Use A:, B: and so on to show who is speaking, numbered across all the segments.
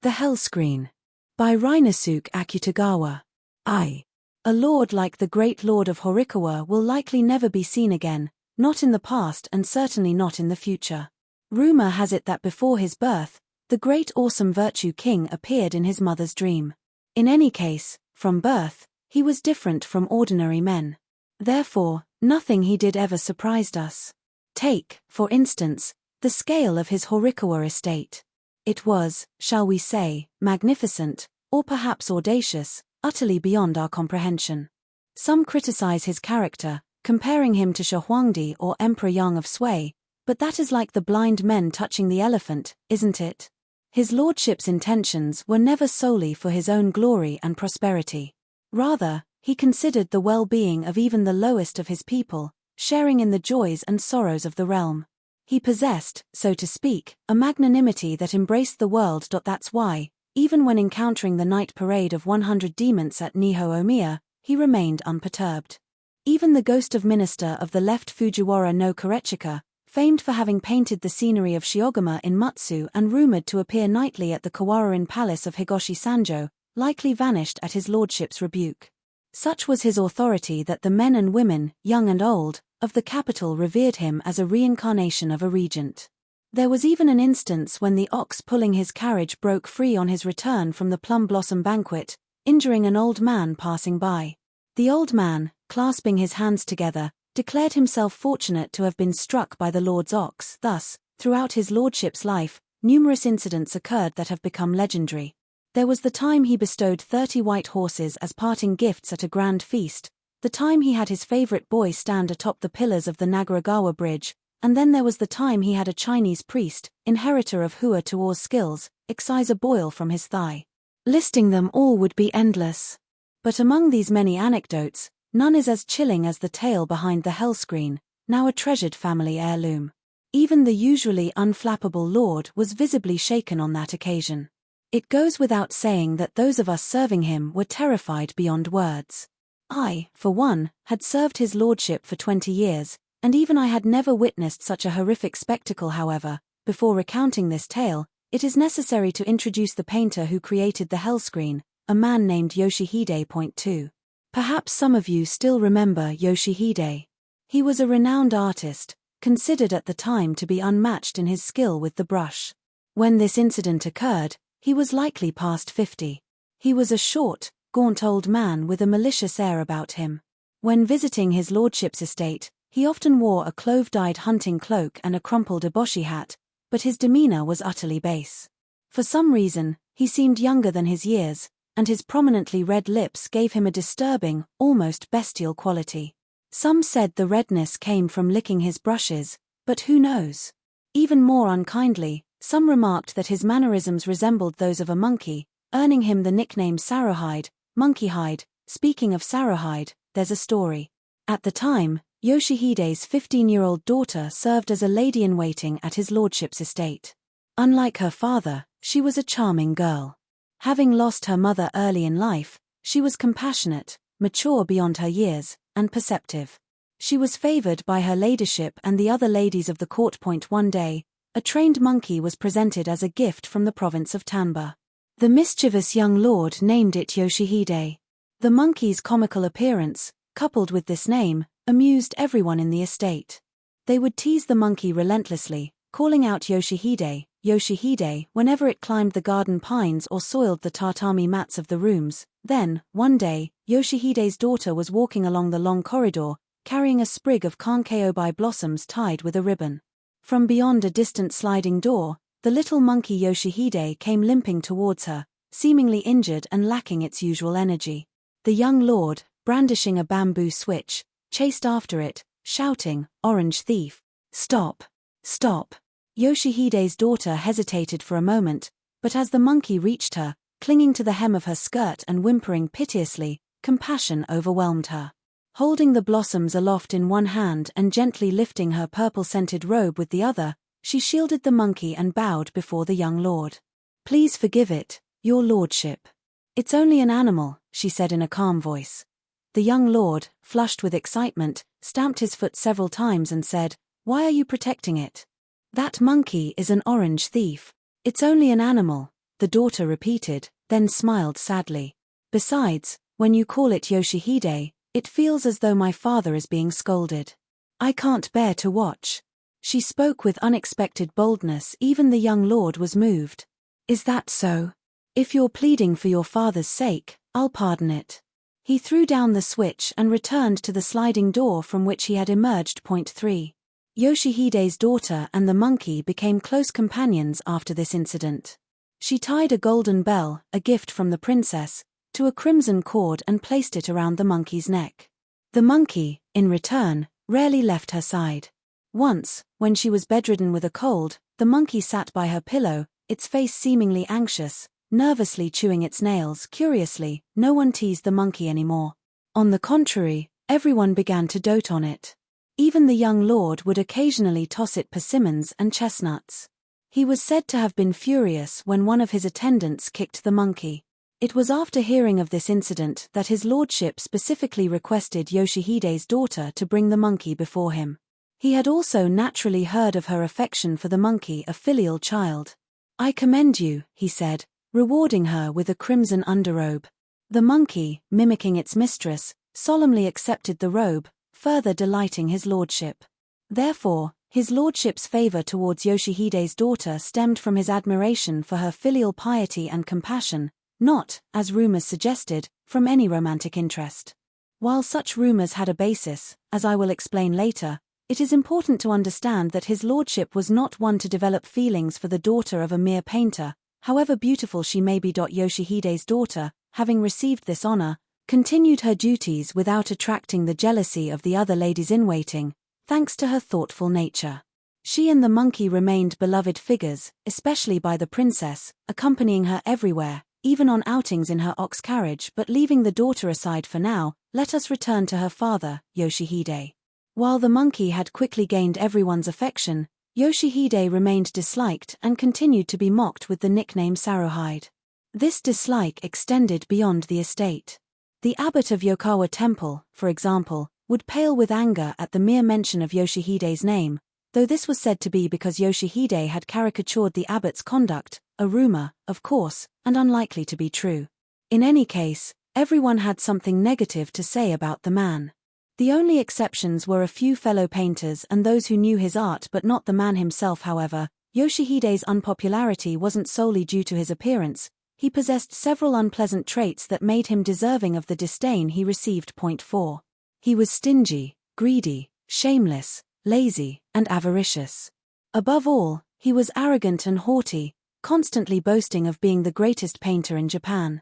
A: The Hell Screen. By Ryūnosuke Akutagawa. A lord like the great lord of Horikawa will likely never be seen again, not in the past and certainly not in the future. Rumor has it that before his birth, the great awesome virtue king appeared in his mother's dream. In any case, from birth, he was different from ordinary men. Therefore, nothing he did ever surprised us. Take, for instance, the scale of his Horikawa estate. It was, shall we say, magnificent, or perhaps audacious, utterly beyond our comprehension. Some criticize his character, comparing him to Shohuangdi or Emperor Yang of Sui, but that is like the blind men touching the elephant, isn't it? His lordship's intentions were never solely for his own glory and prosperity. Rather, he considered the well-being of even the lowest of his people, sharing in the joys and sorrows of the realm. He possessed, so to speak, a magnanimity that embraced the world. That's why, even when encountering the night parade of 100 demons at Nihō-omiya, he remained unperturbed. Even the ghost of minister of the left Fujiwara no Korechika, famed for having painted the scenery of Shiogama in Mutsu and rumored to appear nightly at the Kawarin Palace of Higoshi Sanjo, likely vanished at his lordship's rebuke. Such was his authority that the men and women, young and old, of the capital revered him as a reincarnation of a regent. There was even an instance when the ox pulling his carriage broke free on his return from the plum blossom banquet, injuring an old man passing by. The old man, clasping his hands together, declared himself fortunate to have been struck by the lord's ox. Thus, throughout his lordship's life, numerous incidents occurred that have become legendary. There was the time he bestowed 30 white horses as parting gifts at a grand feast, the time he had his favorite boy stand atop the pillars of the Nagaragawa Bridge, and then there was the time he had a Chinese priest, inheritor of Hua Tuo's skills, excise a boil from his thigh. Listing them all would be endless. But among these many anecdotes, none is as chilling as the tale behind the Hell Screen, now a treasured family heirloom. Even the usually unflappable lord was visibly shaken on that occasion. It goes without saying that those of us serving him were terrified beyond words. I, for one, had served his lordship for 20 years, and even I had never witnessed such a horrific spectacle. However, before recounting this tale, it is necessary to introduce the painter who created the Hell Screen, a man named Yoshihide. 2. Perhaps some of you still remember Yoshihide. He was a renowned artist, considered at the time to be unmatched in his skill with the brush. When this incident occurred, he was likely past 50. He was a short, gaunt old man with a malicious air about him. When visiting his lordship's estate, he often wore a clove-dyed hunting cloak and a crumpled eboshi hat, but his demeanor was utterly base. For some reason, he seemed younger than his years, and his prominently red lips gave him a disturbing, almost bestial quality. Some said the redness came from licking his brushes, but who knows? Even more unkindly, some remarked that his mannerisms resembled those of a monkey, earning him the nickname Sarohide, Monkeyhide. Speaking of Sarohide, there's a story. At the time, Yoshihide's 15-year-old daughter served as a lady-in-waiting at his lordship's estate. Unlike her father, she was a charming girl. Having lost her mother early in life, she was compassionate, mature beyond her years, and perceptive. She was favored by her ladyship and the other ladies of the court. One day, a trained monkey was presented as a gift from the province of Tamba. The mischievous young lord named it Yoshihide. The monkey's comical appearance, coupled with this name, amused everyone in the estate. They would tease the monkey relentlessly, calling out Yoshihide, Yoshihide whenever it climbed the garden pines or soiled the tatami mats of the rooms. Then, one day, Yoshihide's daughter was walking along the long corridor, carrying a sprig of kankeobai blossoms tied with a ribbon. From beyond a distant sliding door, the little monkey Yoshihide came limping towards her, seemingly injured and lacking its usual energy. The young lord, brandishing a bamboo switch, chased after it, shouting, "Orange thief! Stop! Stop!" Yoshihide's daughter hesitated for a moment, but as the monkey reached her, clinging to the hem of her skirt and whimpering piteously, compassion overwhelmed her. Holding the blossoms aloft in one hand and gently lifting her purple-scented robe with the other, she shielded the monkey and bowed before the young lord. "Please forgive it, your lordship. It's only an animal," she said in a calm voice. The young lord, flushed with excitement, stamped his foot several times and said, "Why are you protecting it? That monkey is an orange thief. It's only an animal." the daughter repeated, then smiled sadly. Besides, when you call it Yoshihide, it feels as though my father is being scolded. I can't bear to watch. She spoke with unexpected boldness. Even the young lord was moved. Is that so? If you're pleading for your father's sake, I'll pardon it. He threw down the switch and returned to the sliding door from which he had emerged. 3. Yoshihide's daughter and the monkey became close companions after this incident. She tied a golden bell, a gift from the princess, to a crimson cord and placed it around the monkey's neck. The monkey, in return, rarely left her side. Once, when she was bedridden with a cold, the monkey sat by her pillow, its face seemingly anxious, nervously chewing its nails. Curiously, no one teased the monkey anymore. On the contrary, everyone began to dote on it. Even the young lord would occasionally toss it persimmons and chestnuts. He was said to have been furious when one of his attendants kicked the monkey. It was after hearing of this incident that his lordship specifically requested Yoshihide's daughter to bring the monkey before him. He had also naturally heard of her affection for the monkey, a filial child. I commend you, he said, rewarding her with a crimson underrobe. The monkey, mimicking its mistress, solemnly accepted the robe, further delighting his lordship. Therefore, his lordship's favor towards Yoshihide's daughter stemmed from his admiration for her filial piety and compassion, not, as rumors suggested, from any romantic interest. While such rumors had a basis, as I will explain later, it is important to understand that his lordship was not one to develop feelings for the daughter of a mere painter, however beautiful she may be. Yoshihide's daughter, having received this honor, continued her duties without attracting the jealousy of the other ladies-in-waiting, thanks to her thoughtful nature. She and the monkey remained beloved figures, especially by the princess, accompanying her everywhere, even on outings in her ox carriage. But leaving the daughter aside for now, let us return to her father, Yoshihide. While the monkey had quickly gained everyone's affection, Yoshihide remained disliked and continued to be mocked with the nickname Saruhide. This dislike extended beyond the estate. The abbot of Yokawa Temple, for example, would pale with anger at the mere mention of Yoshihide's name, though this was said to be because Yoshihide had caricatured the abbot's conduct, a rumor, of course, and unlikely to be true. In any case, everyone had something negative to say about the man. The only exceptions were a few fellow painters and those who knew his art but not the man himself. However, Yoshihide's unpopularity wasn't solely due to his appearance. He possessed several unpleasant traits that made him deserving of the disdain he received. 4. He was stingy, greedy, shameless, lazy, and avaricious. Above all, he was arrogant and haughty, constantly boasting of being the greatest painter in Japan.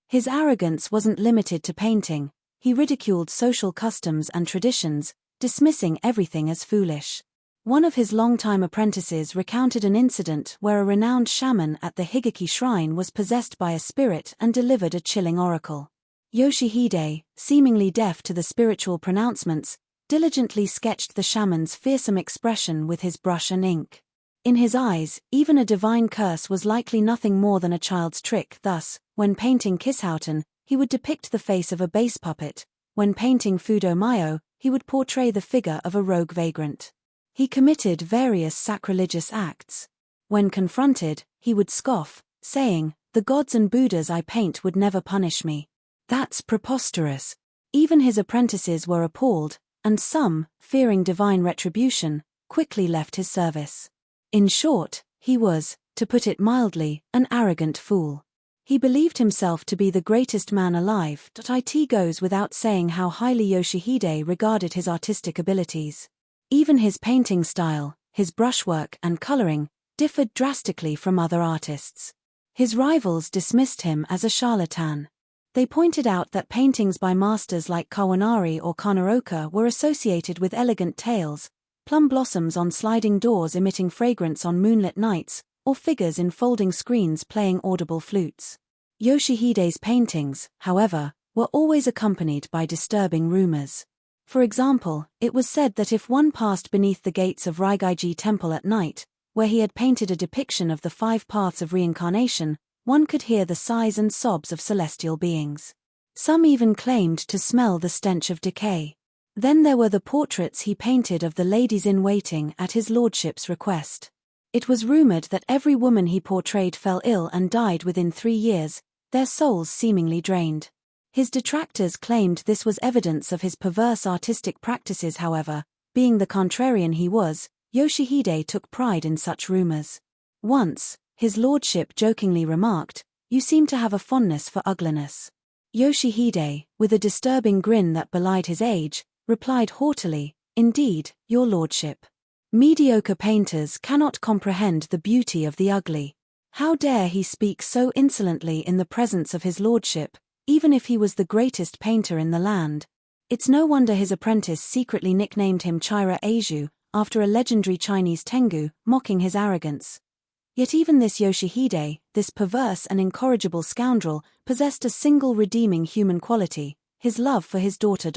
A: His arrogance wasn't limited to painting. He ridiculed social customs and traditions, dismissing everything as foolish. One of his longtime apprentices recounted an incident where a renowned shaman at the Higeki shrine was possessed by a spirit and delivered a chilling oracle. Yoshihide, seemingly deaf to the spiritual pronouncements, diligently sketched the shaman's fearsome expression with his brush and ink. In his eyes, even a divine curse was likely nothing more than a child's trick. Thus, when painting Kishouten, he would depict the face of a base puppet. When painting Fudo-Mayo, he would portray the figure of a rogue vagrant. He committed various sacrilegious acts. When confronted, he would scoff, saying, "The gods and Buddhas I paint would never punish me. That's preposterous." Even his apprentices were appalled, and some, fearing divine retribution, quickly left his service. In short, he was, to put it mildly, an arrogant fool. He believed himself to be the greatest man alive. It goes without saying how highly Yoshihide regarded his artistic abilities. Even his painting style, his brushwork and coloring, differed drastically from other artists. His rivals dismissed him as a charlatan. They pointed out that paintings by masters like Kawanari or Kanaroka were associated with elegant tales, plum blossoms on sliding doors emitting fragrance on moonlit nights, or figures in folding screens playing audible flutes. Yoshihide's paintings, however, were always accompanied by disturbing rumors. For example, it was said that if one passed beneath the gates of Ryūnosuke Temple at night, where he had painted a depiction of the 5 paths of reincarnation, one could hear the sighs and sobs of celestial beings. Some even claimed to smell the stench of decay. Then there were the portraits he painted of the ladies-in-waiting at his lordship's request. It was rumored that every woman he portrayed fell ill and died within 3 years, their souls seemingly drained. His detractors claimed this was evidence of his perverse artistic practices. However, being the contrarian he was, Yoshihide took pride in such rumors. Once, his lordship jokingly remarked, "You seem to have a fondness for ugliness." Yoshihide, with a disturbing grin that belied his age, replied haughtily, "Indeed, your lordship. Mediocre painters cannot comprehend the beauty of the ugly." How dare he speak so insolently in the presence of his lordship, even if he was the greatest painter in the land? It's no wonder his apprentice secretly nicknamed him Chira Eiju, after a legendary Chinese Tengu, mocking his arrogance. Yet even this Yoshihide, this perverse and incorrigible scoundrel, possessed a single redeeming human quality, his love for his daughter.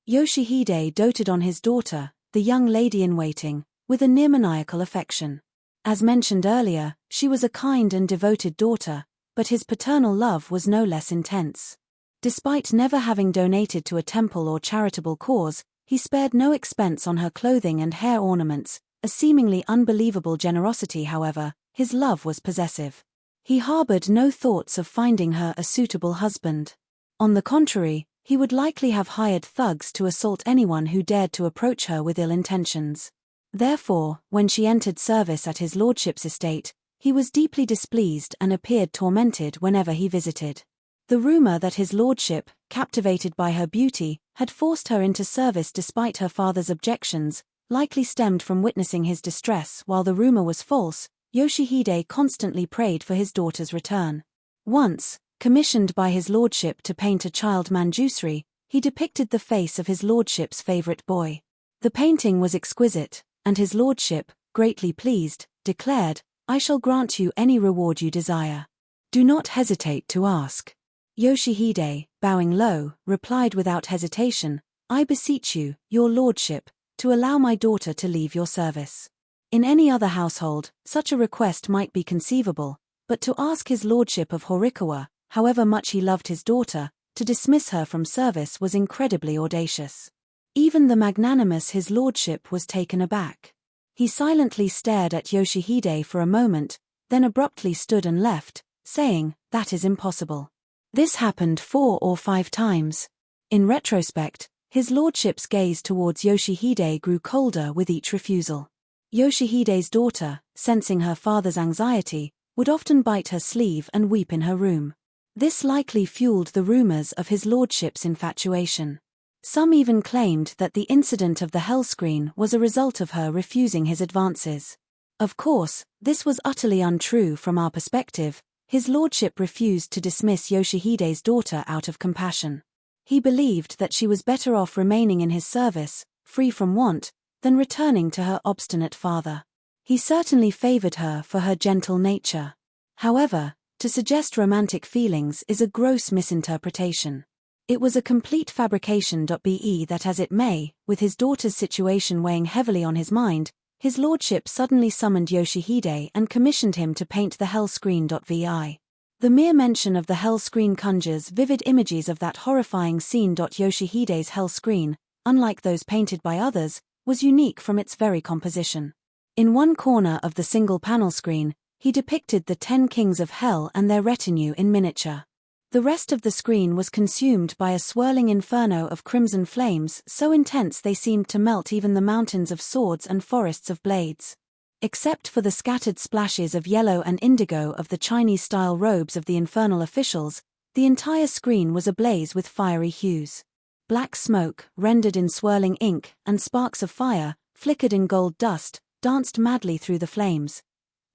A: Yoshihide doted on his daughter, the young lady-in-waiting, with a near-maniacal affection. As mentioned earlier, she was a kind and devoted daughter, but his paternal love was no less intense. Despite never having donated to a temple or charitable cause, he spared no expense on her clothing and hair ornaments, a seemingly unbelievable generosity. However, his love was possessive. He harbored no thoughts of finding her a suitable husband. On the contrary, he would likely have hired thugs to assault anyone who dared to approach her with ill intentions. Therefore, when she entered service at his lordship's estate, he was deeply displeased and appeared tormented whenever he visited. The rumor that his lordship, captivated by her beauty, had forced her into service despite her father's objections, likely stemmed from witnessing his distress. While the rumor was false, Yoshihide constantly prayed for his daughter's return. Once, commissioned by his lordship to paint a child Manjusri, he depicted the face of his lordship's favorite boy. The painting was exquisite, and his lordship, greatly pleased, declared, "I shall grant you any reward you desire. Do not hesitate to ask." Yoshihide, bowing low, replied without hesitation, "I beseech you, your lordship, to allow my daughter to leave your service." In any other household, such a request might be conceivable, but to ask his lordship of Horikawa, however much he loved his daughter, to dismiss her from service was incredibly audacious. Even the magnanimous his lordship was taken aback. He silently stared at Yoshihide for a moment, then abruptly stood and left, saying, "That is impossible." This happened 4 or 5 times. In retrospect, his lordship's gaze towards Yoshihide grew colder with each refusal. Yoshihide's daughter, sensing her father's anxiety, would often bite her sleeve and weep in her room. This likely fueled the rumors of his lordship's infatuation. Some even claimed that the incident of the hell screen was a result of her refusing his advances. Of course, this was utterly untrue from our perspective. His lordship refused to dismiss Yoshihide's daughter out of compassion. He believed that she was better off remaining in his service, free from want, than returning to her obstinate father. He certainly favored her for her gentle nature. However, to suggest romantic feelings is a gross misinterpretation. It was a complete fabrication. Be that as it may, with his daughter's situation weighing heavily on his mind, his lordship suddenly summoned Yoshihide and commissioned him to paint the hell screen. The mere mention of the hell screen conjures vivid images of that horrifying scene. Yoshihide's hell screen, unlike those painted by others, was unique from its very composition. In one corner of the single-panel screen, he depicted the 10 kings of hell and their retinue in miniature. The rest of the screen was consumed by a swirling inferno of crimson flames so intense they seemed to melt even the mountains of swords and forests of blades. Except for the scattered splashes of yellow and indigo of the Chinese-style robes of the infernal officials, the entire screen was ablaze with fiery hues. Black smoke, rendered in swirling ink, and sparks of fire, flickered in gold dust, danced madly through the flames.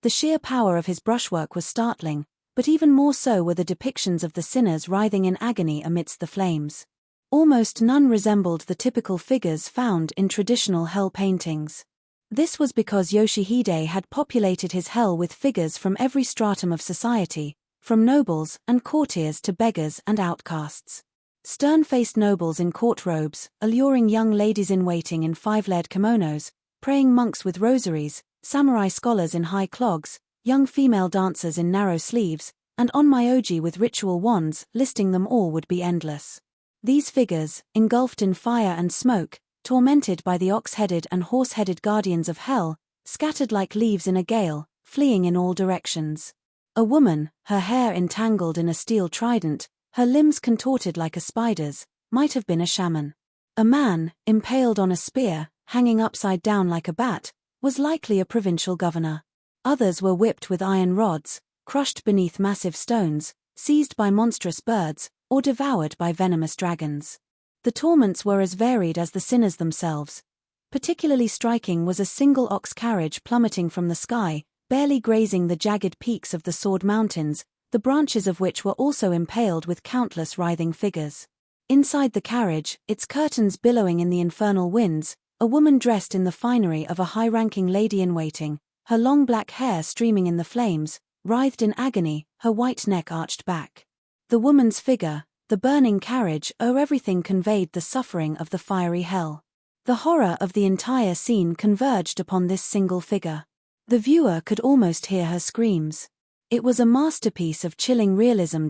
A: The sheer power of his brushwork was startling, but even more so were the depictions of the sinners writhing in agony amidst the flames. Almost none resembled the typical figures found in traditional hell paintings. This was because Yoshihide had populated his hell with figures from every stratum of society, from nobles and courtiers to beggars and outcasts. Stern-faced nobles in court robes, alluring young ladies-in-waiting in 5-layered kimonos, praying monks with rosaries, samurai scholars in high clogs, young female dancers in narrow sleeves, and onmyoji with ritual wands, listing them all would be endless. These figures, engulfed in fire and smoke, tormented by the ox-headed and horse-headed guardians of hell, scattered like leaves in a gale, fleeing in all directions. A woman, her hair entangled in a steel trident, her limbs contorted like a spider's, might have been a shaman. A man, impaled on a spear, hanging upside down like a bat, was likely a provincial governor. Others were whipped with iron rods, crushed beneath massive stones, seized by monstrous birds, or devoured by venomous dragons. The torments were as varied as the sinners themselves. Particularly striking was a single ox carriage plummeting from the sky, barely grazing the jagged peaks of the Sword Mountains, the branches of which were also impaled with countless writhing figures. Inside the carriage, its curtains billowing in the infernal winds, a woman dressed in the finery of a high-ranking lady-in-waiting, her long black hair streaming in the flames, writhed in agony, her white neck arched back. The woman's figure, the burning carriage, everything conveyed the suffering of the fiery hell. The horror of the entire scene converged upon this single figure. The viewer could almost hear her screams. It was a masterpiece of chilling realism.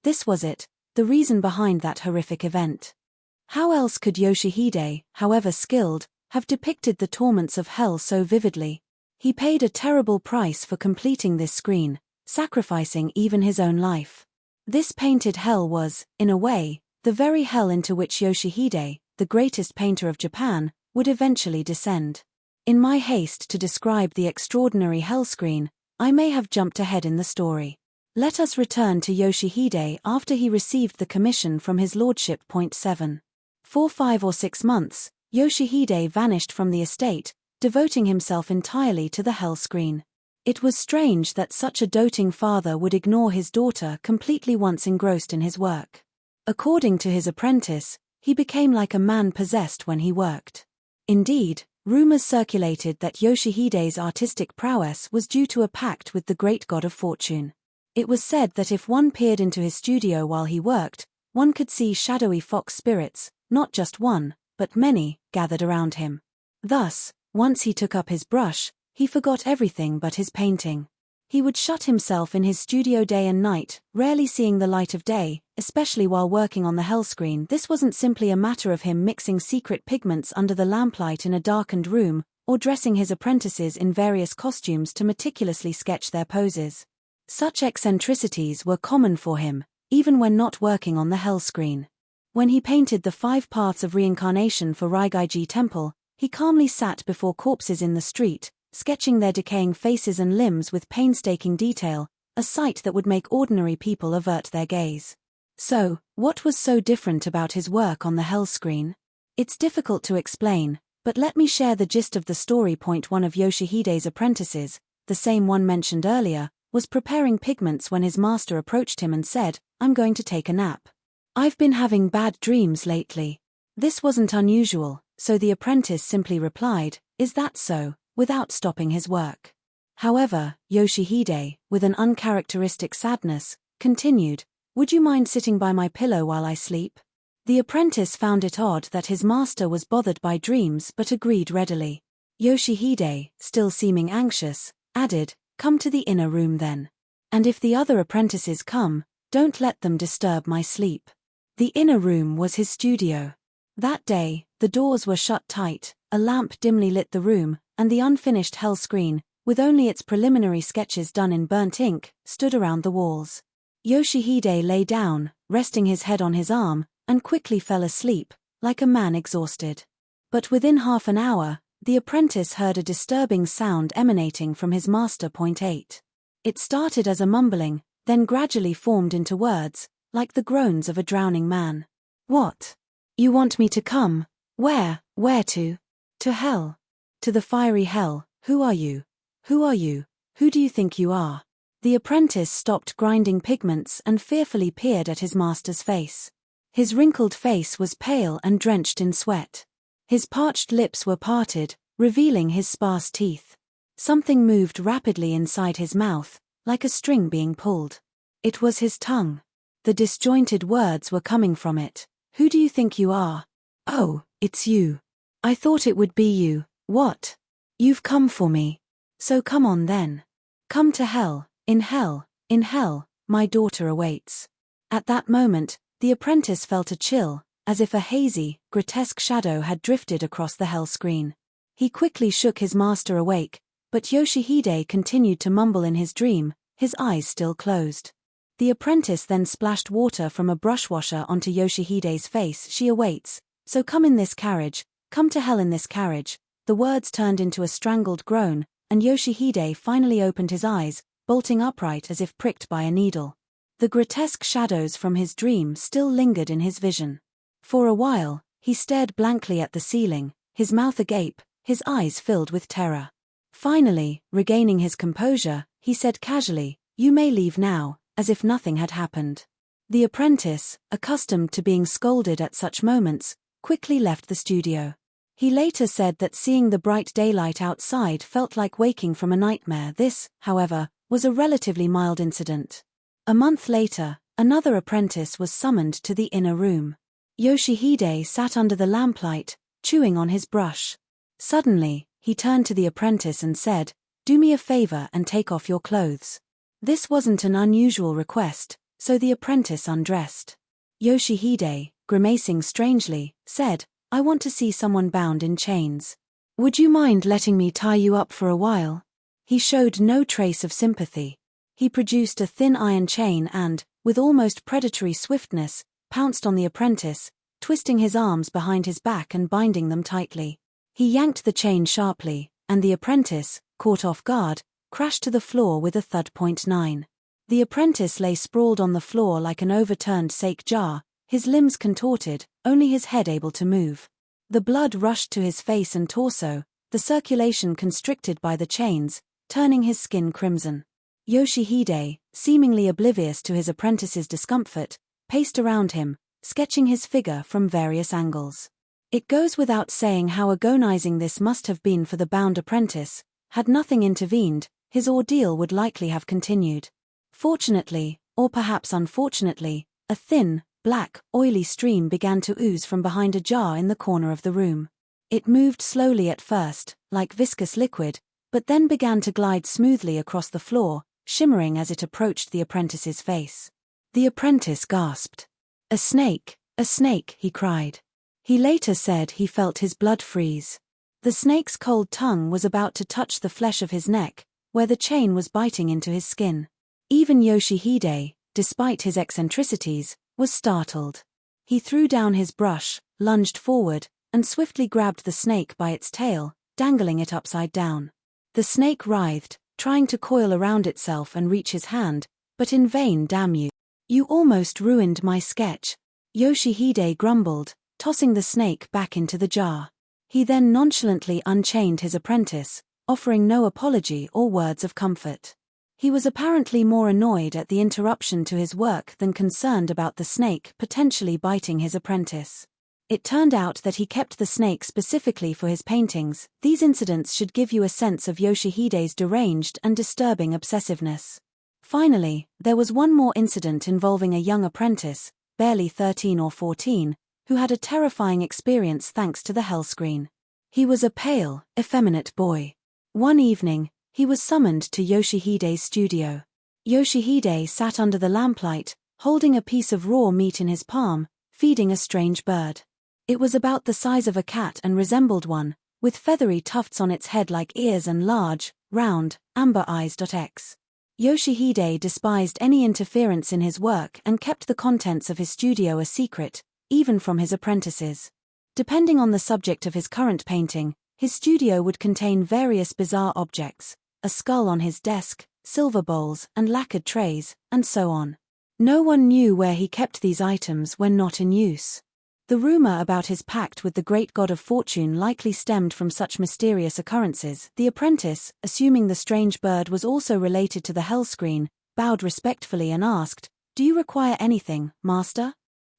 A: This was it, the reason behind that horrific event. How else could Yoshihide, however skilled, have depicted the torments of hell so vividly? He paid a terrible price for completing this screen, sacrificing even his own life. This painted hell was, in a way, the very hell into which Yoshihide, the greatest painter of Japan, would eventually descend. In my haste to describe the extraordinary hell screen, I may have jumped ahead in the story. Let us return to Yoshihide after he received the commission from his lordship. 7. For 5 or 6 months, Yoshihide vanished from the estate, devoting himself entirely to the hell screen. It was strange that such a doting father would ignore his daughter completely once engrossed in his work. According to his apprentice, he became like a man possessed when he worked. Indeed, rumors circulated that Yoshihide's artistic prowess was due to a pact with the great god of fortune. It was said that if one peered into his studio while he worked, one could see shadowy fox spirits, not just one, but many, gathered around him. Thus, once he took up his brush, he forgot everything but his painting. He would shut himself in his studio day and night, rarely seeing the light of day, especially while working on the hell screen. This wasn't simply a matter of him mixing secret pigments under the lamplight in a darkened room, or dressing his apprentices in various costumes to meticulously sketch their poses. Such eccentricities were common for him, even when not working on the hell screen. When he painted the 5 paths of reincarnation for Ryūnosuke Temple, he calmly sat before corpses in the street, sketching their decaying faces and limbs with painstaking detail, a sight that would make ordinary people avert their gaze. So, what was so different about his work on the hell screen? It's difficult to explain, but let me share the gist of the story. One of Yoshihide's apprentices, the same one mentioned earlier, was preparing pigments when his master approached him and said, "I'm going to take a nap. I've been having bad dreams lately." This wasn't unusual, so the apprentice simply replied, "Is that so?" without stopping his work. However, Yoshihide, with an uncharacteristic sadness, continued, "Would you mind sitting by my pillow while I sleep?" The apprentice found it odd that his master was bothered by dreams but agreed readily. Yoshihide, still seeming anxious, added, "Come to the inner room then. And if the other apprentices come, don't let them disturb my sleep." The inner room was his studio. That day, the doors were shut tight, a lamp dimly lit the room, and the unfinished hell screen, with only its preliminary sketches done in burnt ink, stood around the walls. Yoshihide lay down, resting his head on his arm, and quickly fell asleep, like a man exhausted. But within half an hour, the apprentice heard a disturbing sound emanating from his master. 8. It started as a mumbling, then gradually formed into words, like the groans of a drowning man. "What? You want me to come? Where to? To hell? To the fiery hell. Who are you? Who are you? Who do you think you are?" The apprentice stopped grinding pigments and fearfully peered at his master's face. His wrinkled face was pale and drenched in sweat. His parched lips were parted, revealing his sparse teeth. Something moved rapidly inside his mouth, like a string being pulled. It was his tongue. The disjointed words were coming from it. "Who do you think you are? Oh, it's you. I thought it would be you. What? You've come for me. So come on then. Come to hell, in hell, in hell, my daughter awaits." At that moment, the apprentice felt a chill, as if a hazy, grotesque shadow had drifted across the hell screen. He quickly shook his master awake, but Yoshihide continued to mumble in his dream, his eyes still closed. The apprentice then splashed water from a brushwasher onto Yoshihide's face. She awaits, so come in this carriage, come to hell in this carriage. The words turned into a strangled groan, and Yoshihide finally opened his eyes, bolting upright as if pricked by a needle. The grotesque shadows from his dream still lingered in his vision. For a while, he stared blankly at the ceiling, his mouth agape, his eyes filled with terror. Finally, regaining his composure, he said casually, "You may leave now," as if nothing had happened. The apprentice, accustomed to being scolded at such moments, quickly left the studio. He later said that seeing the bright daylight outside felt like waking from a nightmare. This, however, was a relatively mild incident. A month later, another apprentice was summoned to the inner room. Yoshihide sat under the lamplight, chewing on his brush. Suddenly, he turned to the apprentice and said, "Do me a favor and take off your clothes." This wasn't an unusual request, so the apprentice undressed. Yoshihide, grimacing strangely, said, "I want to see someone bound in chains. Would you mind letting me tie you up for a while?" He showed no trace of sympathy. He produced a thin iron chain and, with almost predatory swiftness, pounced on the apprentice, twisting his arms behind his back and binding them tightly. He yanked the chain sharply, and the apprentice, caught off guard, crashed to the floor with a thud. 9. The apprentice lay sprawled on the floor like an overturned sake jar, his limbs contorted, only his head able to move. The blood rushed to his face and torso, the circulation constricted by the chains, turning his skin crimson. Yoshihide, seemingly oblivious to his apprentice's discomfort, paced around him, sketching his figure from various angles. It goes without saying how agonizing this must have been for the bound apprentice. Had nothing intervened, his ordeal would likely have continued. Fortunately, or perhaps unfortunately, a thin, black, oily stream began to ooze from behind a jar in the corner of the room. It moved slowly at first, like viscous liquid, but then began to glide smoothly across the floor, shimmering as it approached the apprentice's face. The apprentice gasped. A snake, he cried. He later said he felt his blood freeze. The snake's cold tongue was about to touch the flesh of his neck, where the chain was biting into his skin. Even Yoshihide, despite his eccentricities, was startled. He threw down his brush, lunged forward, and swiftly grabbed the snake by its tail, dangling it upside down. The snake writhed, trying to coil around itself and reach his hand, but in vain. "Damn you. You almost ruined my sketch," Yoshihide grumbled, tossing the snake back into the jar. He then nonchalantly unchained his apprentice, offering no apology or words of comfort. He was apparently more annoyed at the interruption to his work than concerned about the snake potentially biting his apprentice. It turned out that he kept the snake specifically for his paintings. These incidents should give you a sense of Yoshihide's deranged and disturbing obsessiveness. Finally, there was one more incident involving a young apprentice, barely 13 or 14, who had a terrifying experience thanks to the hell screen. He was a pale, effeminate boy. One evening, he was summoned to Yoshihide's studio. Yoshihide sat under the lamplight, holding a piece of raw meat in his palm, feeding a strange bird. It was about the size of a cat and resembled one, with feathery tufts on its head like ears and large, round, amber eyes. Yoshihide despised any interference in his work and kept the contents of his studio a secret, even from his apprentices. Depending on the subject of his current painting, his studio would contain various bizarre objects, a skull on his desk, silver bowls and lacquered trays, and so on. No one knew where he kept these items when not in use. The rumor about his pact with the great god of fortune likely stemmed from such mysterious occurrences. The apprentice, assuming the strange bird was also related to the hell screen, bowed respectfully and asked, "Do you require anything, master?"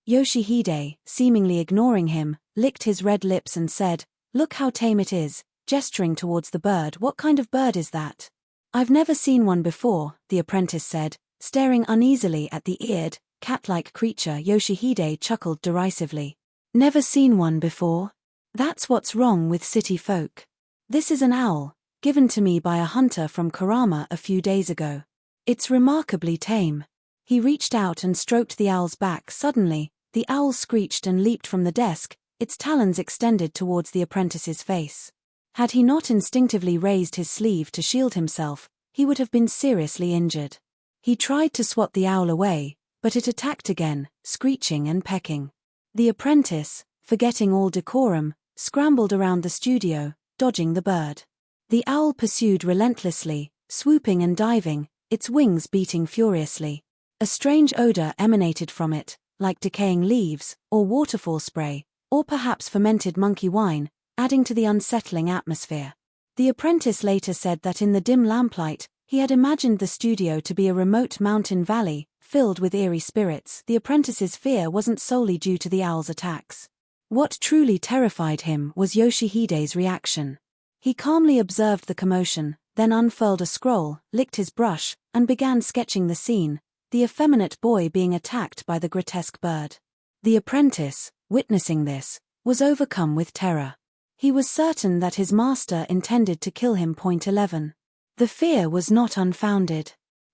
A: Yoshihide, seemingly ignoring him, licked his red lips and said, "Look how tame it is," gesturing towards the bird. "What kind of bird is that?" "I've never seen one before," the apprentice said, staring uneasily at the eared, cat-like creature. Yoshihide chuckled derisively. "Never seen one before? That's what's wrong with city folk. This is an owl, given to me by a hunter from Kurama a few days ago. It's remarkably tame." He reached out and stroked the owl's back. Suddenly, the owl screeched and leaped from the desk, its talons extended towards the apprentice's face. Had he not instinctively raised his sleeve to shield himself, he would have been seriously injured. He tried to swat the owl away, but it attacked again, screeching and pecking. The apprentice, forgetting all decorum, scrambled around the studio, dodging the bird. The owl pursued relentlessly, swooping and diving, its wings beating furiously. A strange odor emanated from it, like decaying leaves, or waterfall spray, or perhaps fermented monkey wine, adding to the unsettling atmosphere. The apprentice later said that in the dim lamplight, he had imagined the studio to be a remote mountain valley, filled with eerie spirits. The apprentice's fear wasn't solely due to the owl's attacks. What truly terrified him was Yoshihide's reaction. He calmly observed the commotion, then unfurled a scroll, licked his brush, and began sketching the scene, the effeminate boy being attacked by the grotesque bird. The apprentice, witnessing this, was overcome with terror. He was certain that his master intended to kill him. 11. The fear was not unfounded.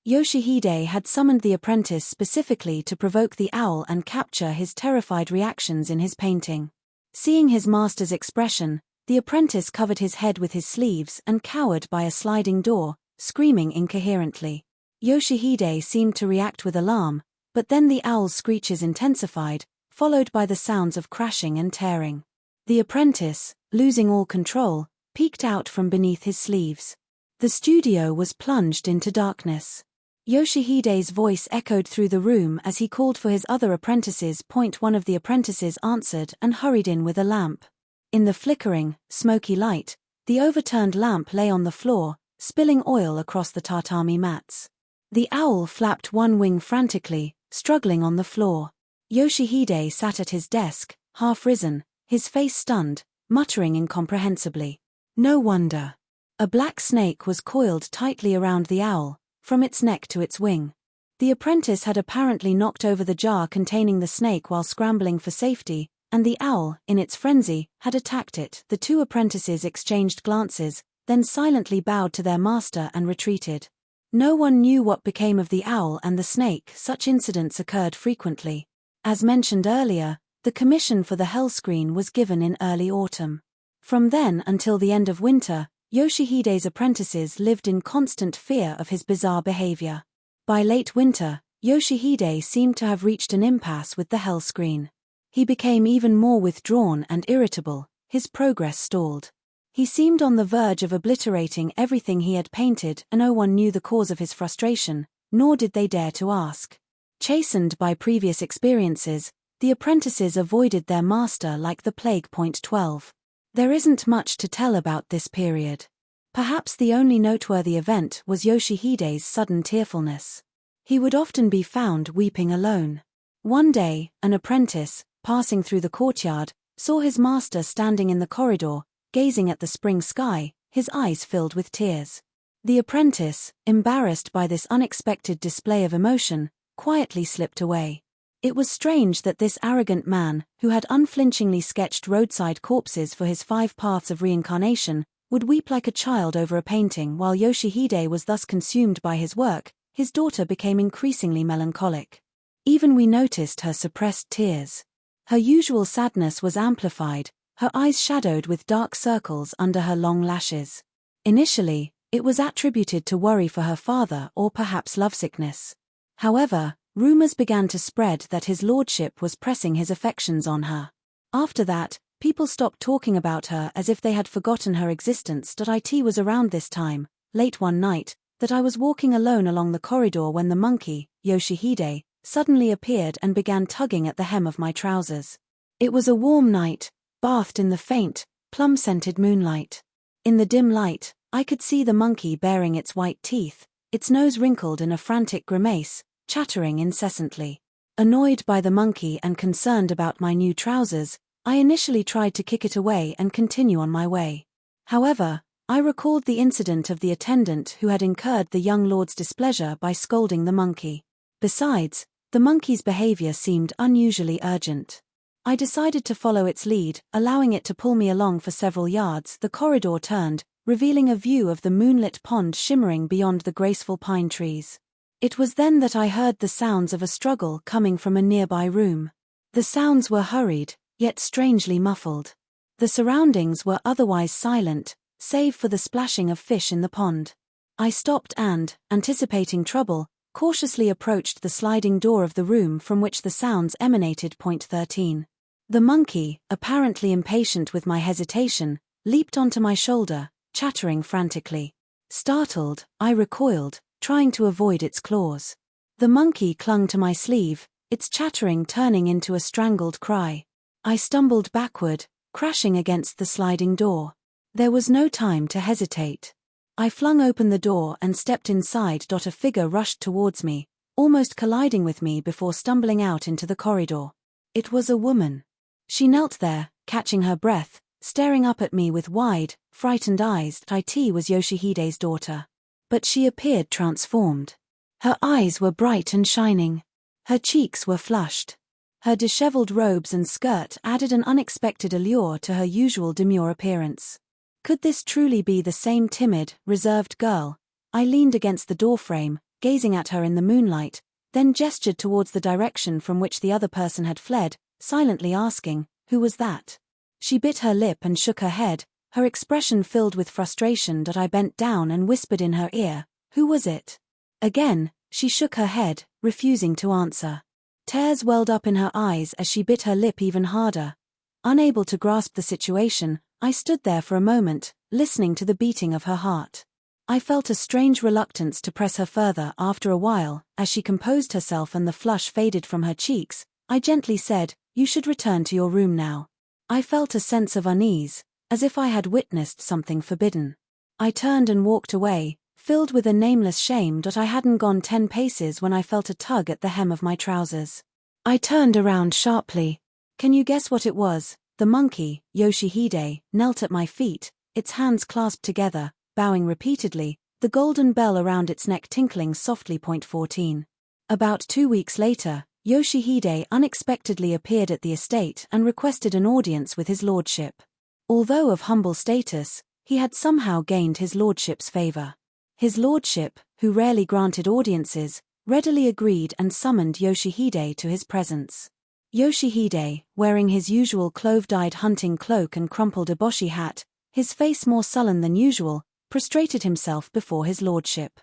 A: Yoshihide had summoned the apprentice specifically to provoke the owl and capture his terrified reactions in his painting. Seeing his master's expression, the apprentice covered his head with his sleeves and cowered by a sliding door, screaming incoherently. Yoshihide seemed to react with alarm, but then the owl's screeches intensified, followed by the sounds of crashing and tearing. The apprentice, losing all control, peeked out from beneath his sleeves. The studio was plunged into darkness. Yoshihide's voice echoed through the room as he called for his other apprentices. One of the apprentices answered and hurried in with a lamp. In the flickering, smoky light, the overturned lamp lay on the floor, spilling oil across the tatami mats. The owl flapped one wing frantically, struggling on the floor. Yoshihide sat at his desk, half risen, his face stunned, muttering incomprehensibly. No wonder. A black snake was coiled tightly around the owl, from its neck to its wing. The apprentice had apparently knocked over the jar containing the snake while scrambling for safety, and the owl, in its frenzy, had attacked it. The two apprentices exchanged glances, then silently bowed to their master and retreated. No one knew what became of the owl and the snake. Such incidents occurred frequently. As mentioned earlier, the commission for the hell screen was given in early autumn. From then until the end of winter, Yoshihide's apprentices lived in constant fear of his bizarre behavior. By late winter, Yoshihide seemed to have reached an impasse with the hell screen. He became even more withdrawn and irritable, his progress stalled. He seemed on the verge of obliterating everything he had painted, and no one knew the cause of his frustration, nor did they dare to ask. Chastened by previous experiences, the apprentices avoided their master like the plague. 12. There isn't much to tell about this period. Perhaps the only noteworthy event was Yoshihide's sudden tearfulness. He would often be found weeping alone. One day, an apprentice, passing through the courtyard, saw his master standing in the corridor, gazing at the spring sky, his eyes filled with tears. The apprentice, embarrassed by this unexpected display of emotion, quietly slipped away. It was strange that this arrogant man, who had unflinchingly sketched roadside corpses for his 5 paths of reincarnation, would weep like a child over a painting. While Yoshihide was thus consumed by his work, his daughter became increasingly melancholic. Even we noticed her suppressed tears. Her usual sadness was amplified, her eyes shadowed with dark circles under her long lashes. Initially, it was attributed to worry for her father or perhaps lovesickness. However, rumors began to spread that his lordship was pressing his affections on her. After that, people stopped talking about her as if they had forgotten her existence. It was around this time, late one night, that I was walking alone along the corridor when the monkey, Yoshihide, suddenly appeared and began tugging at the hem of my trousers. It was a warm night, bathed in the faint, plum-scented moonlight. In the dim light, I could see the monkey baring its white teeth, its nose wrinkled in a frantic grimace, chattering incessantly. Annoyed by the monkey and concerned about my new trousers, I initially tried to kick it away and continue on my way. However, I recalled the incident of the attendant who had incurred the young lord's displeasure by scolding the monkey. Besides, the monkey's behavior seemed unusually urgent. I decided to follow its lead, allowing it to pull me along for several yards. The corridor turned, revealing a view of the moonlit pond shimmering beyond the graceful pine trees. It was then that I heard the sounds of a struggle coming from a nearby room. The sounds were hurried, yet strangely muffled. The surroundings were otherwise silent, save for the splashing of fish in the pond. I stopped and, anticipating trouble, cautiously approached the sliding door of the room from which the sounds emanated. 13. The monkey, apparently impatient with my hesitation, leaped onto my shoulder, chattering frantically. Startled, I recoiled, trying to avoid its claws. The monkey clung to my sleeve, its chattering turning into a strangled cry. I stumbled backward, crashing against the sliding door. There was no time to hesitate. I flung open the door and stepped inside. A figure rushed towards me, almost colliding with me before stumbling out into the corridor. It was a woman. She knelt there, catching her breath, staring up at me with wide, frightened eyes. It was Yoshihide's daughter. But she appeared transformed. Her eyes were bright and shining. Her cheeks were flushed. Her disheveled robes and skirt added an unexpected allure to her usual demure appearance. Could this truly be the same timid, reserved girl? I leaned against the doorframe, gazing at her in the moonlight, then gestured towards the direction from which the other person had fled, silently asking, "Who was that?" She bit her lip and shook her head, her expression filled with frustration. I bent down and whispered in her ear, "Who was it?" Again, she shook her head, refusing to answer. Tears welled up in her eyes as she bit her lip even harder. Unable to grasp the situation, I stood there for a moment, listening to the beating of her heart. I felt a strange reluctance to press her further. After a while, as she composed herself and the flush faded from her cheeks, I gently said, "You should return to your room now." I felt a sense of unease, as if I had witnessed something forbidden. I turned and walked away, filled with a nameless shame. I hadn't gone 10 paces when I felt a tug at the hem of my trousers. I turned around sharply. Can you guess what it was? The monkey, Yoshihide, knelt at my feet, its hands clasped together, bowing repeatedly, the golden bell around its neck tinkling softly. 14. About 2 weeks later, Yoshihide unexpectedly appeared at the estate and requested an audience with his lordship. Although of humble status, he had somehow gained his lordship's favor. His lordship, who rarely granted audiences, readily agreed and summoned Yoshihide to his presence. Yoshihide, wearing his usual clove-dyed hunting cloak and crumpled eboshi hat, his face more sullen than usual, prostrated himself before his lordship.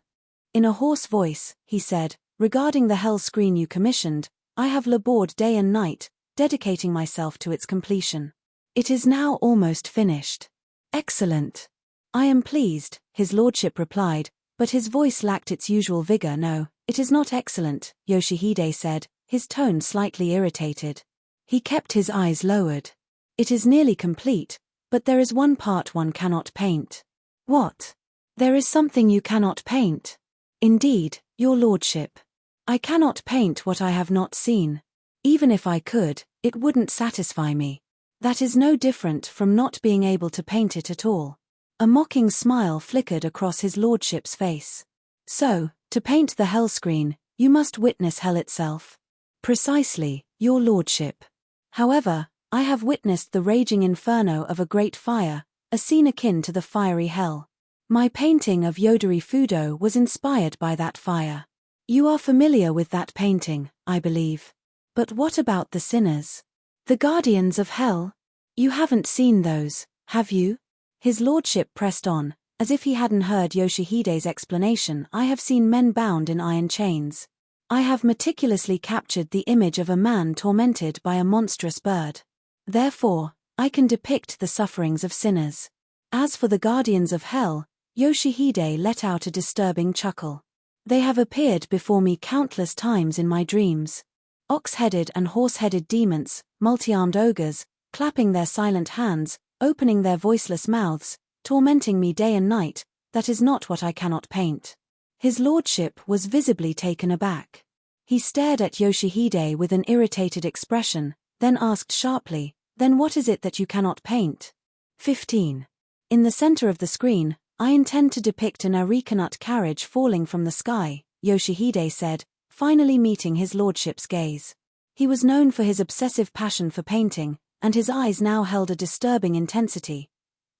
A: In a hoarse voice, he said, "Regarding the hell screen you commissioned, I have labored day and night, dedicating myself to its completion. It is now almost finished." "Excellent. I am pleased," his lordship replied, but his voice lacked its usual vigor. "No, it is not excellent," Yoshihide said, his tone slightly irritated. He kept his eyes lowered. "It is nearly complete, but there is one part one cannot paint." "What? There is something you cannot paint?" "Indeed, your lordship. I cannot paint what I have not seen. Even if I could, it wouldn't satisfy me. That is no different from not being able to paint it at all." A mocking smile flickered across his lordship's face. "So, to paint the hell screen, you must witness hell itself." "Precisely, your lordship. However, I have witnessed the raging inferno of a great fire, a scene akin to the fiery hell. My painting of Yodori Fudo was inspired by that fire. You are familiar with that painting, I believe. But what about the sinners? The guardians of hell? You haven't seen those, have you?" His lordship pressed on, as if he hadn't heard Yoshihide's explanation. "I have seen men bound in iron chains. I have meticulously captured the image of a man tormented by a monstrous bird. Therefore, I can depict the sufferings of sinners. As for the guardians of hell," Yoshihide let out a disturbing chuckle. "They have appeared before me countless times in my dreams. Ox-headed and horse-headed demons, multi-armed ogres, clapping their silent hands, opening their voiceless mouths, tormenting me day and night. That is not what I cannot paint." His lordship was visibly taken aback. He stared at Yoshihide with an irritated expression, then asked sharply, "Then what is it that you cannot paint?" 15. In the center of the screen, I intend to depict an Arikanut carriage falling from the sky, Yoshihide said, finally meeting his lordship's gaze. He was known for his obsessive passion for painting, and his eyes now held a disturbing intensity.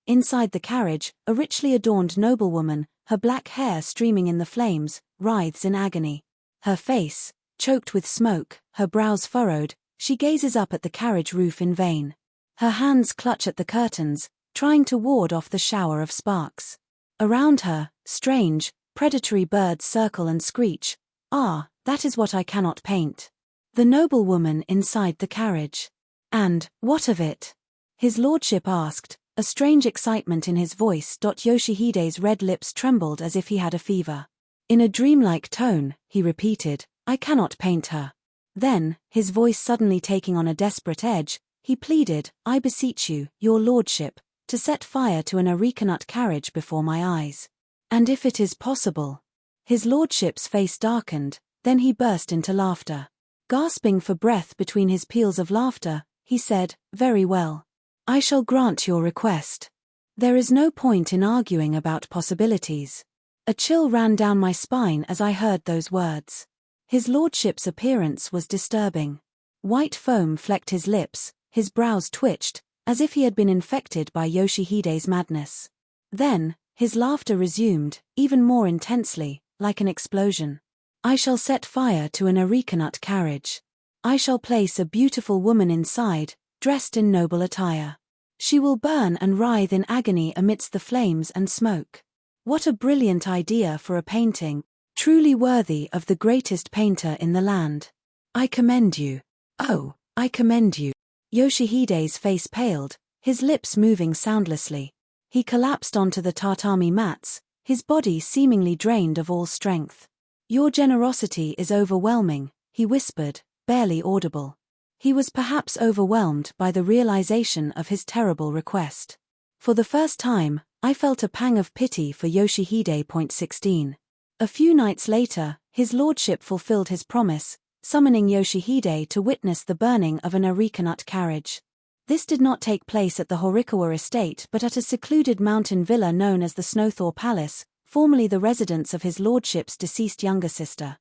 A: Inside the carriage, a richly adorned noblewoman, her black hair streaming in the flames, writhes in agony. Her face, choked with smoke, her brows furrowed, she gazes up at the carriage roof in vain. Her hands clutch at the curtains, trying to ward off the shower of sparks. Around her, strange, predatory birds circle and screech. Ah, that is what I cannot paint. The noblewoman inside the carriage. And, what of it? His lordship asked, a strange excitement in his voice. Yoshihide's red lips trembled as if he had a fever. In a dreamlike tone, he repeated, I cannot paint her. Then, his voice suddenly taking on a desperate edge, he pleaded, I beseech you, your lordship, to set fire to an arecanut carriage before my eyes. And if it is possible. His lordship's face darkened, then he burst into laughter. Gasping for breath between his peals of laughter, he said, very well. I shall grant your request. There is no point in arguing about possibilities. A chill ran down my spine as I heard those words. His lordship's appearance was disturbing. White foam flecked his lips, his brows twitched, as if he had been infected by Yoshihide's madness. Then, his laughter resumed, even more intensely, like an explosion. I shall set fire to an arecanut carriage. I shall place a beautiful woman inside, dressed in noble attire. She will burn and writhe in agony amidst the flames and smoke. What a brilliant idea for a painting, truly worthy of the greatest painter in the land. I commend you. Oh, I commend you. Yoshihide's face paled, his lips moving soundlessly. He collapsed onto the tatami mats, his body seemingly drained of all strength. Your generosity is overwhelming, he whispered, barely audible. He was perhaps overwhelmed by the realization of his terrible request. For the first time, I felt a pang of pity for Yoshihide. 16. A few nights later, his lordship fulfilled his promise, summoning Yoshihide to witness the burning of an arecanut carriage. This did not take place at the Horikawa estate but at a secluded mountain villa known as the Snowthaw Palace, formerly the residence of his lordship's deceased younger sister.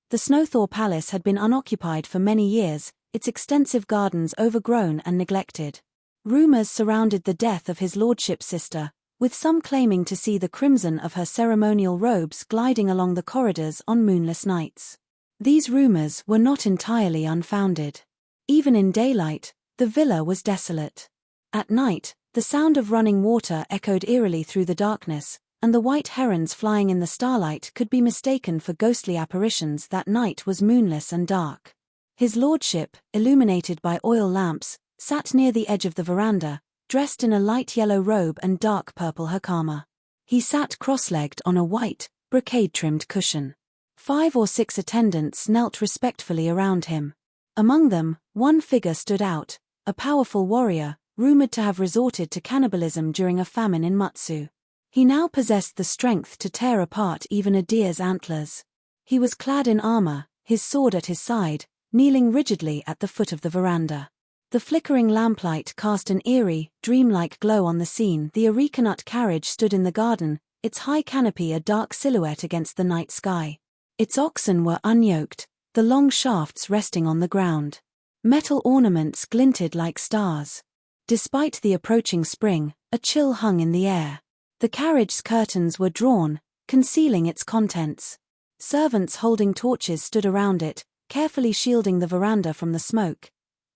A: The Snowthaw Palace had been unoccupied for many years, its extensive gardens overgrown and neglected. Rumors surrounded the death of his lordship's sister, with some claiming to see the crimson of her ceremonial robes gliding along the corridors on moonless nights. These rumors were not entirely unfounded. Even in daylight, the villa was desolate. At night, the sound of running water echoed eerily through the darkness, and the white herons flying in the starlight could be mistaken for ghostly apparitions. That night was moonless and dark. His lordship, illuminated by oil lamps, sat near the edge of the veranda, dressed in a light yellow robe and dark purple hakama. He sat cross-legged on a white, brocade-trimmed cushion. 5 or 6 attendants knelt respectfully around him. Among them, one figure stood out, a powerful warrior, rumored to have resorted to cannibalism during a famine in Mutsu. He now possessed the strength to tear apart even a deer's antlers. He was clad in armor, his sword at his side, kneeling rigidly at the foot of the veranda. The flickering lamplight cast an eerie, dreamlike glow on the scene. The arecanut carriage stood in the garden, its high canopy a dark silhouette against the night sky. Its oxen were unyoked, the long shafts resting on the ground. Metal ornaments glinted like stars. Despite the approaching spring, a chill hung in the air. The carriage's curtains were drawn, concealing its contents. Servants holding torches stood around it, carefully shielding the veranda from the smoke.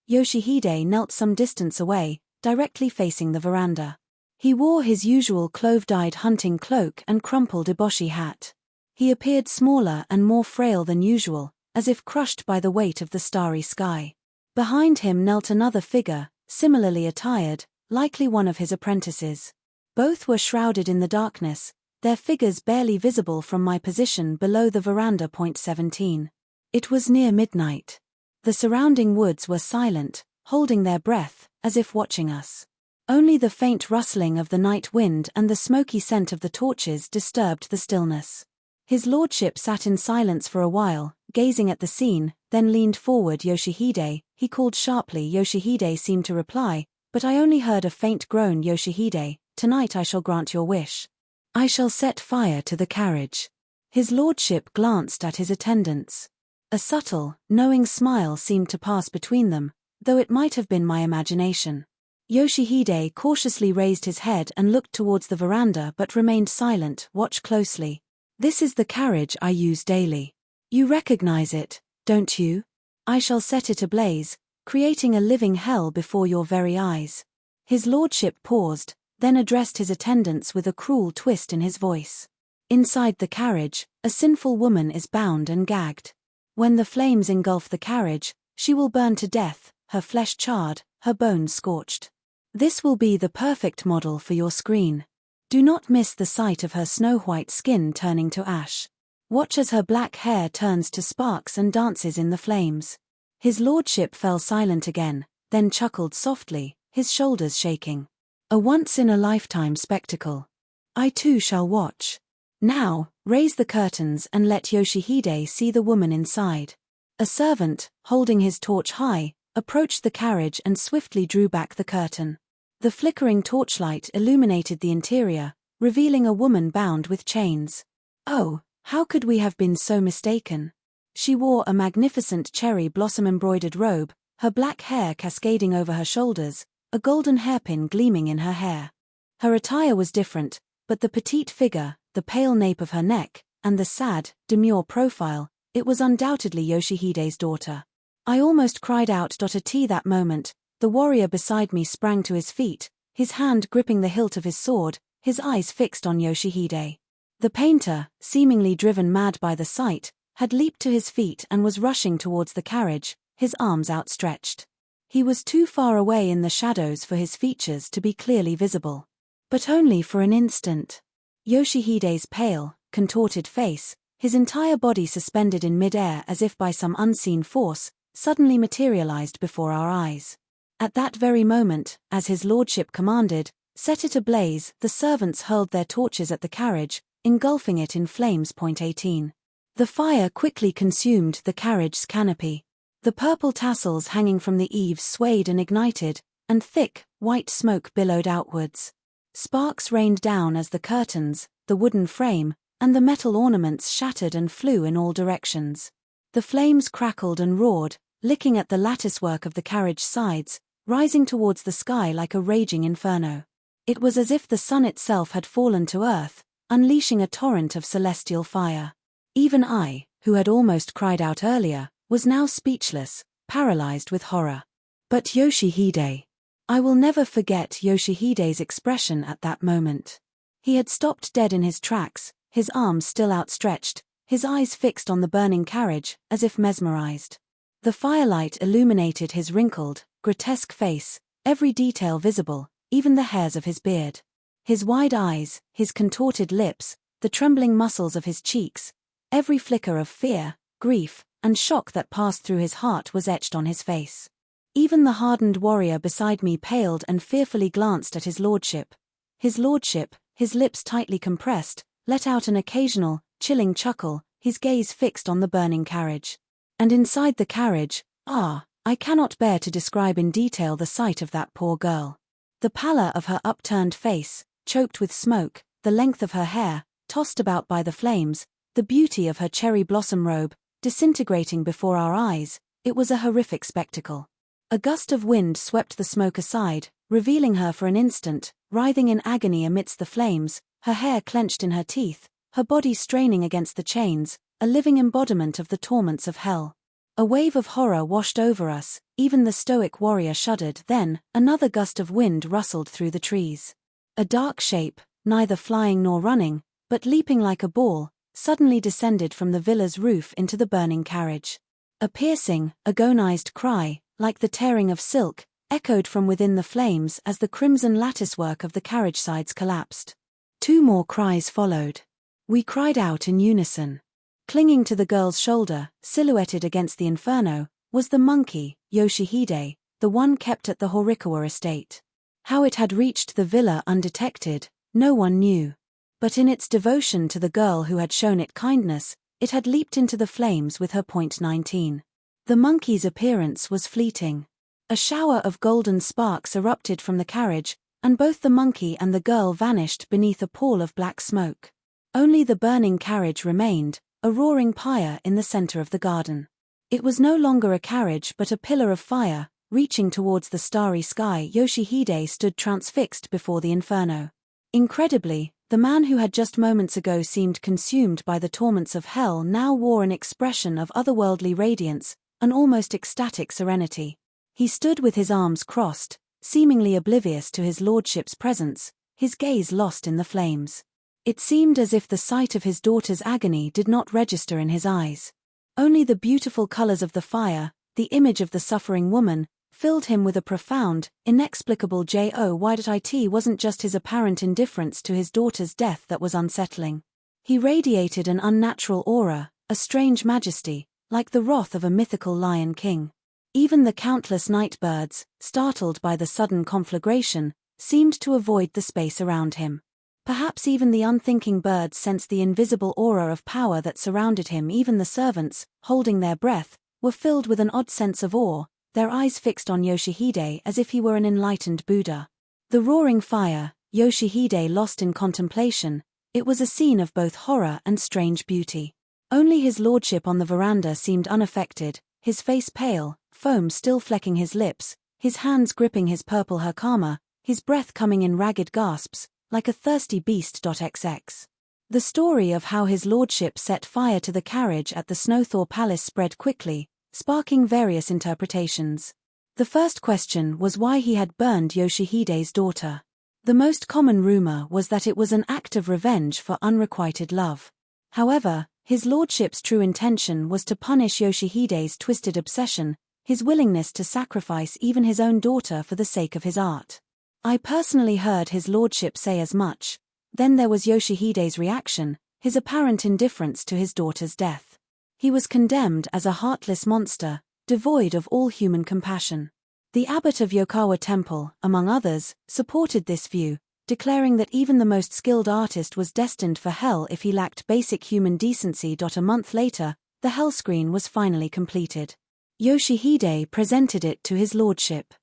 A: Yoshihide knelt some distance away, directly facing the veranda. He wore his usual clove-dyed hunting cloak and crumpled eboshi hat. He appeared smaller and more frail than usual, as if crushed by the weight of the starry sky. Behind him knelt another figure, similarly attired, likely one of his apprentices. Both were shrouded in the darkness, their figures barely visible from my position below the veranda. 17. It was near midnight. The surrounding woods were silent, holding their breath, as if watching us. Only the faint rustling of the night wind and the smoky scent of the torches disturbed the stillness. His lordship sat in silence for a while, gazing at the scene, then leaned forward. Yoshihide, he called sharply. Yoshihide seemed to reply, but I only heard a faint groan. Yoshihide, tonight I shall grant your wish. I shall set fire to the carriage. His lordship glanced at his attendants. A subtle, knowing smile seemed to pass between them, though it might have been my imagination. Yoshihide cautiously raised his head and looked towards the veranda but remained silent. Watch closely. This is the carriage I use daily. You recognize it, don't you? I shall set it ablaze, creating a living hell before your very eyes. His lordship paused, then addressed his attendants with a cruel twist in his voice. Inside the carriage, a sinful woman is bound and gagged. When the flames engulf the carriage, she will burn to death, her flesh charred, her bones scorched. This will be the perfect model for your screen. Do not miss the sight of her snow-white skin turning to ash. Watch as her black hair turns to sparks and dances in the flames. His lordship fell silent again, then chuckled softly, his shoulders shaking. A once-in-a-lifetime spectacle. I too shall watch. Now, raise the curtains and let Yoshihide see the woman inside. A servant, holding his torch high, approached the carriage and swiftly drew back the curtain. The flickering torchlight illuminated the interior, revealing a woman bound with chains. Oh, how could we have been so mistaken? She wore a magnificent cherry blossom-embroidered robe, her black hair cascading over her shoulders, a golden hairpin gleaming in her hair. Her attire was different, but the petite figure, the pale nape of her neck, and the sad, demure profile, it was undoubtedly Yoshihide's daughter. I almost cried out at that moment. The warrior beside me sprang to his feet, his hand gripping the hilt of his sword, his eyes fixed on Yoshihide. The painter, seemingly driven mad by the sight, had leaped to his feet and was rushing towards the carriage, his arms outstretched. He was too far away in the shadows for his features to be clearly visible. But only for an instant. Yoshihide's pale, contorted face, his entire body suspended in mid-air as if by some unseen force, suddenly materialized before our eyes. At that very moment, as his lordship commanded, set it ablaze, the servants hurled their torches at the carriage, engulfing it in flames. 18. The fire quickly consumed the carriage's canopy. The purple tassels hanging from the eaves swayed and ignited, and thick, white smoke billowed outwards. Sparks rained down as the curtains, the wooden frame, and the metal ornaments shattered and flew in all directions. The flames crackled and roared, licking at the latticework of the carriage sides, rising towards the sky like a raging inferno. It was as if the sun itself had fallen to earth, unleashing a torrent of celestial fire. Even I, who had almost cried out earlier, was now speechless, paralyzed with horror. But Yoshihide. I will never forget Yoshihide's expression at that moment. He had stopped dead in his tracks, his arms still outstretched, his eyes fixed on the burning carriage, as if mesmerized. The firelight illuminated his wrinkled, grotesque face, every detail visible, even the hairs of his beard. His wide eyes, his contorted lips, the trembling muscles of his cheeks, every flicker of fear, grief, and shock that passed through his heart was etched on his face. Even the hardened warrior beside me paled and fearfully glanced at his lordship. His lordship, his lips tightly compressed, let out an occasional, chilling chuckle, his gaze fixed on the burning carriage. And inside the carriage, I cannot bear to describe in detail the sight of that poor girl. The pallor of her upturned face, choked with smoke, the length of her hair, tossed about by the flames, the beauty of her cherry blossom robe, disintegrating before our eyes, it was a horrific spectacle. A gust of wind swept the smoke aside, revealing her for an instant, writhing in agony amidst the flames, her hair clenched in her teeth, her body straining against the chains, a living embodiment of the torments of hell. A wave of horror washed over us, even the stoic warrior shuddered. Then, another gust of wind rustled through the trees. A dark shape, neither flying nor running, but leaping like a ball, suddenly descended from the villa's roof into the burning carriage. A piercing, agonized cry, like the tearing of silk, echoed from within the flames as the crimson latticework of the carriage sides collapsed. 2 more cries followed. We cried out in unison. Clinging to the girl's shoulder, silhouetted against the inferno, was the monkey, Yoshihide, the one kept at the Horikawa estate. How it had reached the villa undetected, no one knew. But in its devotion to the girl who had shown it kindness, it had leaped into the flames with her .19. The monkey's appearance was fleeting. A shower of golden sparks erupted from the carriage, and both the monkey and the girl vanished beneath a pall of black smoke. Only the burning carriage remained, a roaring pyre in the center of the garden. It was no longer a carriage but a pillar of fire, reaching towards the starry sky. Yoshihide stood transfixed before the inferno. Incredibly, the man who had just moments ago seemed consumed by the torments of hell now wore an expression of otherworldly radiance, an almost ecstatic serenity. He stood with his arms crossed, seemingly oblivious to his lordship's presence, his gaze lost in the flames. It seemed as if the sight of his daughter's agony did not register in his eyes. Only the beautiful colors of the fire, the image of the suffering woman, filled him with a profound, inexplicable joy. It wasn't just his apparent indifference to his daughter's death that was unsettling. He radiated an unnatural aura, a strange majesty, like the wrath of a mythical lion king. Even the countless night birds, startled by the sudden conflagration, seemed to avoid the space around him. Perhaps even the unthinking birds sensed the invisible aura of power that surrounded him. Even the servants, holding their breath, were filled with an odd sense of awe, their eyes fixed on Yoshihide as if he were an enlightened Buddha. The roaring fire, Yoshihide lost in contemplation, it was a scene of both horror and strange beauty. Only his lordship on the veranda seemed unaffected, his face pale, foam still flecking his lips, his hands gripping his purple hakama, his breath coming in ragged gasps, like a thirsty beast. XX. The story of how his lordship set fire to the carriage at the Snowthaw Palace spread quickly, sparking various interpretations. The first question was why he had burned Yoshihide's daughter. The most common rumor was that it was an act of revenge for unrequited love. However, his lordship's true intention was to punish Yoshihide's twisted obsession, his willingness to sacrifice even his own daughter for the sake of his art. I personally heard his lordship say as much. Then there was Yoshihide's reaction, his apparent indifference to his daughter's death. He was condemned as a heartless monster, devoid of all human compassion. The abbot of Yokawa Temple, among others, supported this view, declaring that even the most skilled artist was destined for hell if he lacked basic human decency. A month later, the hell screen was finally completed. Yoshihide presented it to his lordship.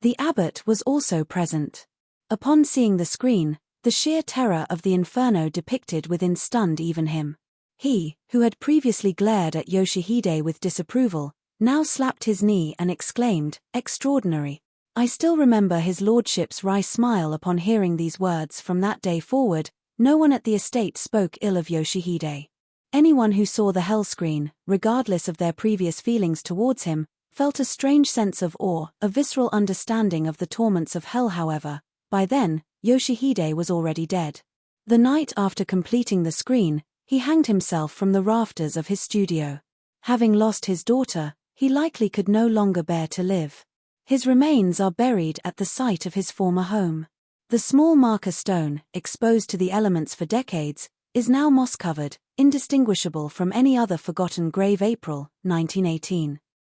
A: The abbot was also present. Upon seeing the screen, the sheer terror of the inferno depicted within stunned even him. He, who had previously glared at Yoshihide with disapproval, now slapped his knee and exclaimed, "Extraordinary." I still remember his lordship's wry smile upon hearing these words. From that day forward, no one at the estate spoke ill of Yoshihide. Anyone who saw the hell screen, regardless of their previous feelings towards him, felt a strange sense of awe, a visceral understanding of the torments of hell. However, by then, Yoshihide was already dead. The night after completing the screen, he hanged himself from the rafters of his studio. Having lost his daughter, he likely could no longer bear to live. His remains are buried at the site of his former home. The small marker stone, exposed to the elements for decades, is now moss-covered, indistinguishable from any other forgotten grave. April, 1918.